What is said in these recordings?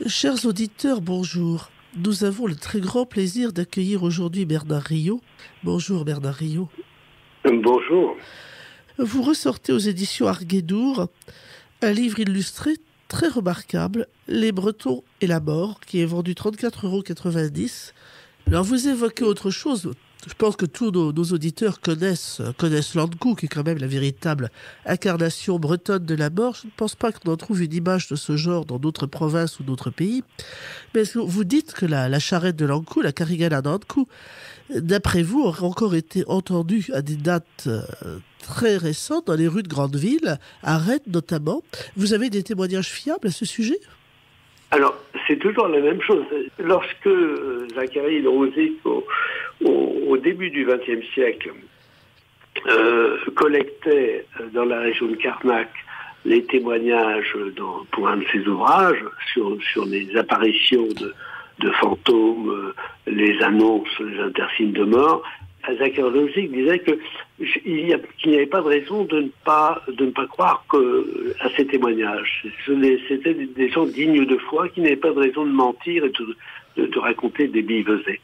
Chers auditeurs, bonjour. Nous avons le très grand plaisir d'accueillir aujourd'hui Bernard Riot. Bonjour Bernard Riot. Bonjour. Vous ressortez aux éditions Arguédour un livre illustré très remarquable, Les Bretons et la mort, qui est vendu 34,90 €. Alors vous évoquez autre chose. Je pense que tous nos auditeurs connaissent l'Ankou, qui est quand même la véritable incarnation bretonne de la mort. Je ne pense pas qu'on en trouve une image de ce genre dans d'autres provinces ou d'autres pays. Mais vous dites que la charrette de l'Ankou, la Carigala d'Ankou, d'après vous, aurait encore été entendue à des dates très récentes dans les rues de grandes villes, à Rennes notamment. Vous avez des témoignages fiables à ce sujet ? Alors, c'est toujours la même chose. Lorsque Zacharie Losic, au début du XXe siècle, collectait dans la région de Carnac les témoignages pour un de ses ouvrages sur les apparitions de fantômes, les annonces, les intersignes de mort, Zacharie Losic disait qu'il n'y avait pas de raison de ne pas croire à ces témoignages. C'était des gens dignes de foi qui n'avaient pas de raison de mentir et de raconter des billevesées.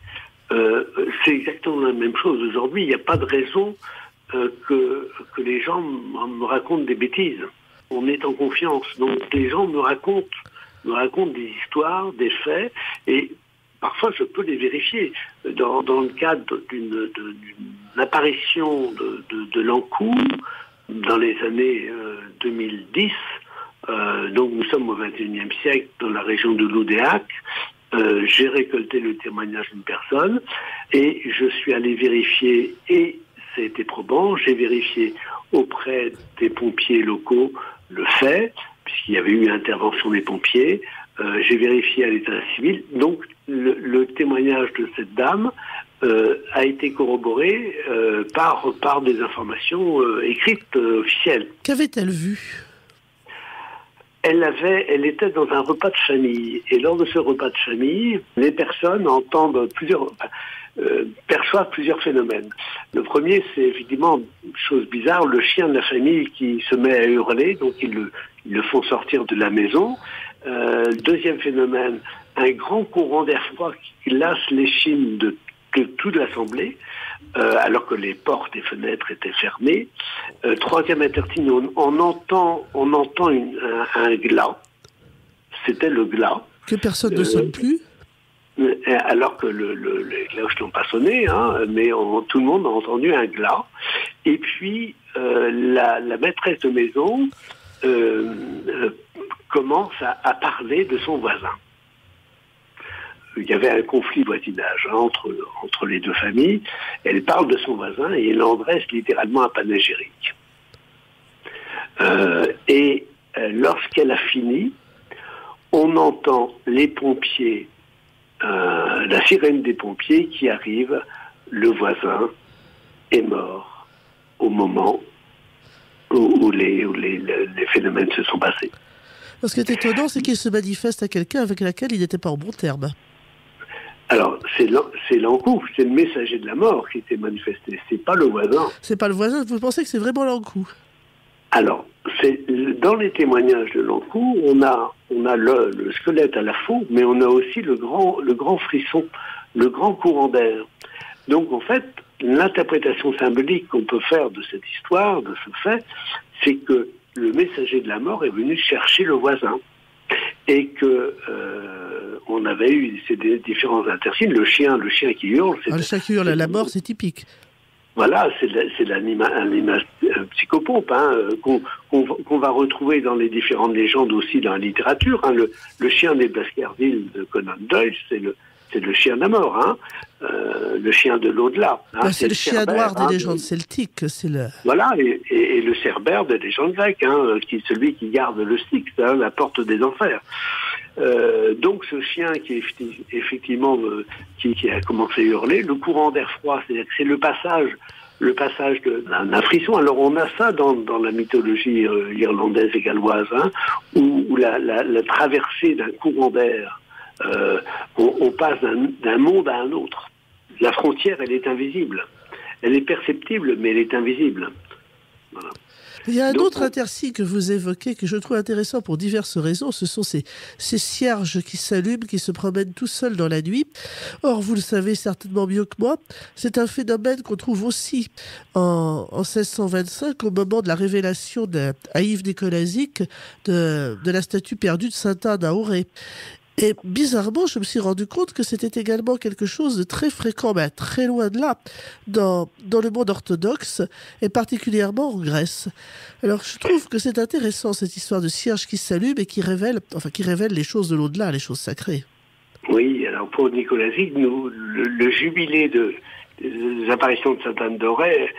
C'est exactement la même chose aujourd'hui. Il n'y a pas de raison que les gens me racontent des bêtises. On est en confiance. Donc les gens me racontent des histoires, des faits, et parfois, je peux les vérifier. Dans le cadre d'une apparition de l'Ankou, dans les années 2010, donc nous sommes au XXIe siècle, dans la région de Loudéac, j'ai récolté le témoignage d'une personne et je suis allé vérifier, et c'était probant, j'ai vérifié auprès des pompiers locaux le fait, puisqu'il y avait eu intervention des pompiers. J'ai vérifié à l'état civil. Donc, le témoignage de cette dame a été corroboré par des informations écrites officielles. Qu'avait-elle vu ? Elle était dans un repas de famille. Et lors de ce repas de famille, les personnes perçoivent plusieurs phénomènes. Le premier, c'est évidemment, chose bizarre, le chien de la famille qui se met à hurler, donc ils le font sortir de la maison. Deuxième phénomène, un grand courant d'air froid qui glace l'échine de toute l'assemblée, alors que les portes et fenêtres étaient fermées. Troisième intersigne, on entend un glas. C'était le glas. Que personne ne sonne plus ? Alors que les cloches n'ont pas sonné, mais tout le monde a entendu un glas. Et puis, la maîtresse de maison commence à parler de son voisin. Il y avait un conflit voisinage entre les deux familles. Elle parle de son voisin et elle en dresse littéralement un panégyrique. Et lorsqu'elle a fini, on entend les pompiers, la sirène des pompiers qui arrive. Le voisin est mort au moment où les phénomènes se sont passés. Ce qui est étonnant, c'est qu'il se manifeste à quelqu'un avec laquelle il n'était pas en bon terme. Alors, c'est l'Ankou, c'est le messager de la mort qui s'est manifesté, c'est pas le voisin. C'est pas le voisin, vous pensez que c'est vraiment l'Ankou ? Alors, dans les témoignages de l'Ankou, on a le squelette à la faux, mais on a aussi le grand frisson, le grand courant d'air. Donc, en fait, l'interprétation symbolique qu'on peut faire de cette histoire, de ce fait, c'est que le messager de la mort est venu chercher le voisin. Et que on avait eu ces différents intersignes. Le chien qui hurle. Le chien qui hurle à la mort, c'est typique. Voilà, c'est l'image psychopompe qu'on va retrouver dans les différentes légendes aussi dans la littérature. Le chien des Baskerville de Conan Doyle, c'est le chien de la mort, le chien de l'au-delà. C'est le chien noir des légendes celtiques. Voilà, et le cerbère des légendes grecques, celui qui garde le Styx, la porte des enfers. Donc ce chien qui effectivement qui a commencé à hurler, le courant d'air froid, c'est-à-dire que c'est le passage d'un frisson. Alors on a ça dans la mythologie irlandaise et galloise, où la traversée d'un courant d'air, on passe d'un monde à un autre. La frontière, elle est invisible. Elle est perceptible, mais elle est invisible. Voilà. Il y a un autre intersigne que vous évoquez, que je trouve intéressant pour diverses raisons. Ce sont ces cierges qui s'allument, qui se promènent tout seuls dans la nuit. Or, vous le savez certainement mieux que moi, c'est un phénomène qu'on trouve aussi en 1625, au moment de la révélation à Yves Nicolasik de la statue perdue de Sainte Anne à Auray. Et bizarrement, je me suis rendu compte que c'était également quelque chose de très fréquent, mais très loin de là, dans le monde orthodoxe, et particulièrement en Grèce. Alors, je trouve que c'est intéressant, cette histoire de cierge qui s'allume et qui révèle les choses de l'au-delà, les choses sacrées. Oui, alors pour Nicolasik, le jubilé des apparitions de Sainte Anne d'Auray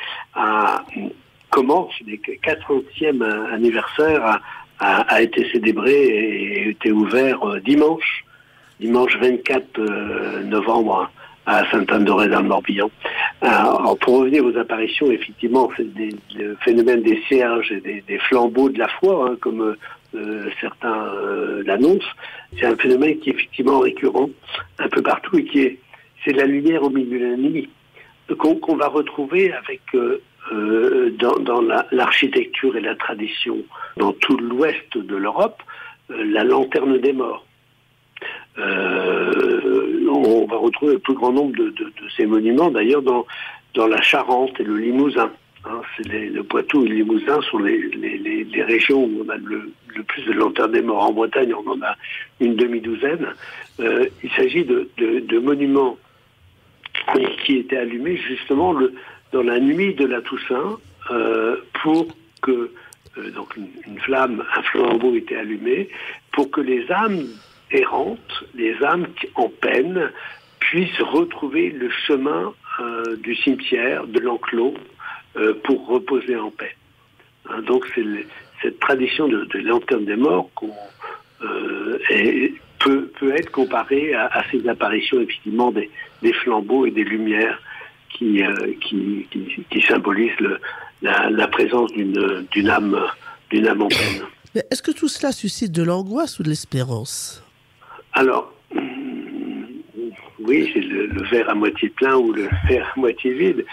commence, le 400e anniversaire a été célébré et été ouvert dimanche 24 novembre à Sainte-Anne-d'Auray dans le Morbihan. Alors, pour revenir aux apparitions, effectivement, c'est le phénomène des cierges et des flambeaux de la foi, comme certains l'annoncent, c'est un phénomène qui est effectivement récurrent un peu partout et c'est la lumière au milieu de la nuit qu'on va retrouver avec dans l'architecture et la tradition dans tout l'ouest de l'Europe, la lanterne des morts. On va retrouver le plus grand nombre de ces monuments, d'ailleurs, dans la Charente et le Limousin. C'est le Poitou et le Limousin sont les régions où on a le plus de lanternes des morts. En Bretagne, on en a une demi-douzaine. Il s'agit de monuments qui étaient allumés justement dans la nuit de la Toussaint pour que donc une flamme, un flambeau était allumé pour que les âmes errantes, les âmes en peine puissent retrouver le chemin du cimetière, de l'enclos, pour reposer en paix. Donc c'est cette tradition de lanterne des morts peut être comparée à ces apparitions effectivement des flambeaux et des lumières qui symbolisent la présence d'une âme en peine. Mais est-ce que tout cela suscite de l'angoisse ou de l'espérance ? Alors, oui, c'est le verre à moitié plein ou le verre à moitié vide.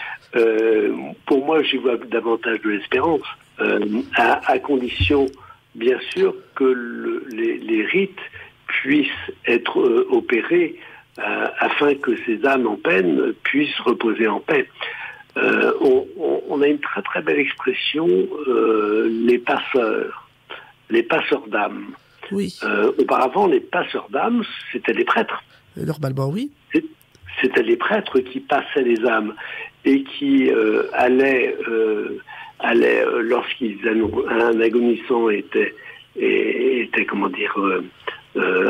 Pour moi, j'y vois davantage de l'espérance, à condition, bien sûr, que les rites puissent être opérés afin que ces âmes en peine puissent reposer en paix. On a une très très belle expression, les passeurs d'âmes. Oui. Auparavant, les passeurs d'âmes, c'était des prêtres. Normalement, oui. C'était les prêtres qui passaient les âmes et qui allaient un agonissant était comment dire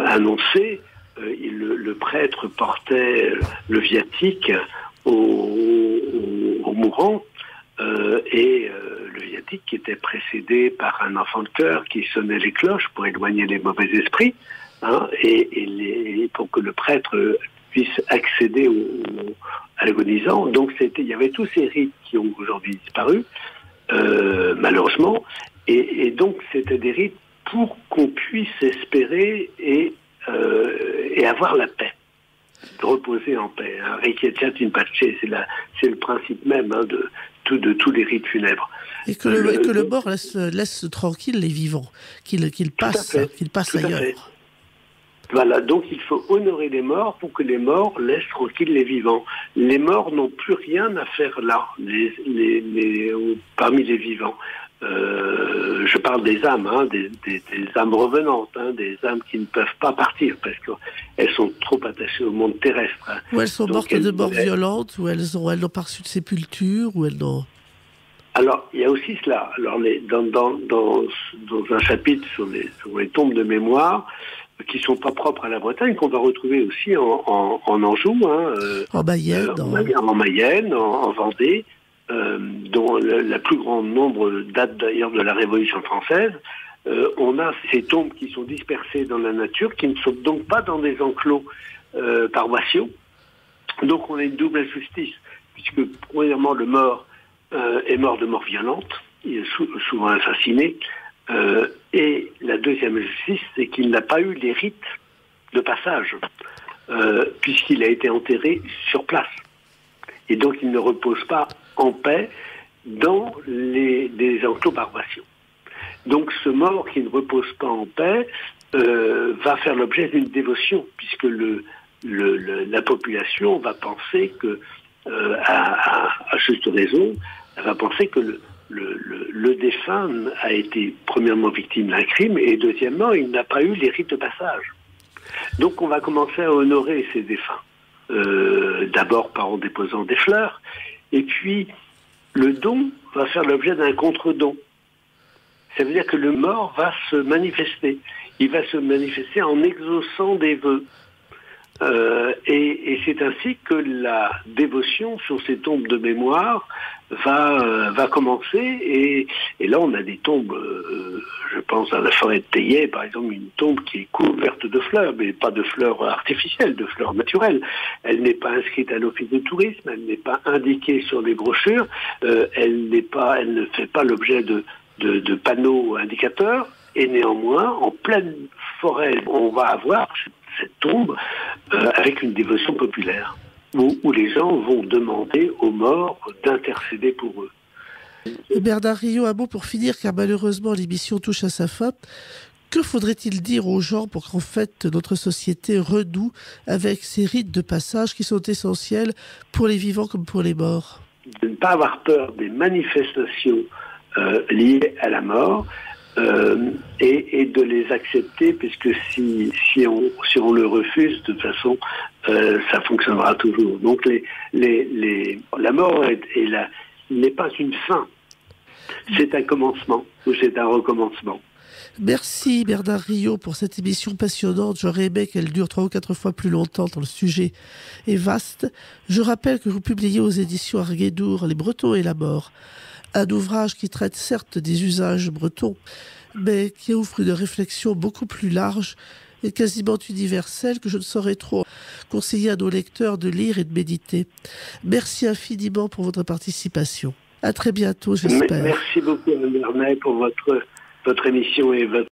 annoncé, le prêtre portait le viatique au mourant et le viatique était précédé par un enfant de chœur qui sonnait les cloches pour éloigner les mauvais esprits, et pour que le prêtre puisse accéder à l'agonisant. Donc il y avait tous ces rites qui ont aujourd'hui disparu, malheureusement, et donc c'était des rites pour qu'on puisse espérer et avoir la paix, de reposer en paix. Requiescat in pace, c'est le principe même de tous les rites funèbres. Et que le mort laisse tranquille les vivants, qu'il passe ailleurs. Voilà, donc il faut honorer les morts pour que les morts laissent tranquille les vivants. Les morts n'ont plus rien à faire là, parmi les vivants. Je parle des âmes, des âmes revenantes, des âmes qui ne peuvent pas partir parce qu'elles sont trop attachées au monde terrestre. Ou elles sont mortes de mort violente, ou elles n'ont pas reçu de sépulture, ou elles n'ont... Alors, il y a aussi cela. Alors, dans un chapitre sur les tombes de mémoire, qui ne sont pas propres à la Bretagne, qu'on va retrouver aussi en Anjou, en Mayenne, en Mayenne, en Vendée, dont le plus grand nombre date d'ailleurs de la Révolution française. On a ces tombes qui sont dispersées dans la nature, qui ne sont donc pas dans des enclos paroissiaux. Donc on a une double injustice, puisque premièrement le mort est mort de mort violente, il est souvent assassiné, et la deuxième injustice, c'est qu'il n'a pas eu les rites de passage, puisqu'il a été enterré sur place. Et donc il ne repose pas en paix dans des enclos paroissiaux. Donc ce mort qui ne repose pas en paix va faire l'objet d'une dévotion, puisque la population va penser que, à juste raison, elle va penser que le défunt a été premièrement victime d'un crime et deuxièmement, il n'a pas eu les rites de passage. Donc on va commencer à honorer ces défunts. D'abord en déposant des fleurs, et puis le don va faire l'objet d'un contre-don. Ça veut dire que le mort va se manifester. Il va se manifester en exaucant des vœux. Et c'est ainsi que la dévotion sur ces tombes de mémoire va commencer. Et là, on a des tombes, je pense à la forêt de Théier, par exemple, une tombe qui est couverte de fleurs, mais pas de fleurs artificielles, de fleurs naturelles. Elle n'est pas inscrite à l'office de tourisme, elle n'est pas indiquée sur les brochures, elle ne fait pas l'objet de panneaux indicateurs. Et néanmoins, en pleine forêt, on va avoir cette tombe avec une dévotion populaire, où les gens vont demander aux morts d'intercéder pour eux. Bernard Riot, un mot pour finir, car malheureusement l'émission touche à sa fin. Que faudrait-il dire aux gens pour qu'en fait notre société renoue avec ces rites de passage qui sont essentiels pour les vivants comme pour les morts? De ne pas avoir peur des manifestations liées à la mort, et de les accepter, puisque si on le refuse, de toute façon, ça fonctionnera toujours. Donc la mort n'est pas une fin, c'est un commencement, ou c'est un recommencement. Merci Bernard Riot pour cette émission passionnante. J'aurais aimé qu'elle dure 3 ou 4 fois plus longtemps, tant le sujet est vaste. Je rappelle que vous publiez aux éditions Arguedour Les Bretons et la mort, un ouvrage qui traite certes des usages bretons, mais qui offre une réflexion beaucoup plus large et quasiment universelle que je ne saurais trop conseiller à nos lecteurs de lire et de méditer. Merci infiniment pour votre participation. À très bientôt, j'espère. Merci beaucoup, Anne Vernet, pour votre émission et votre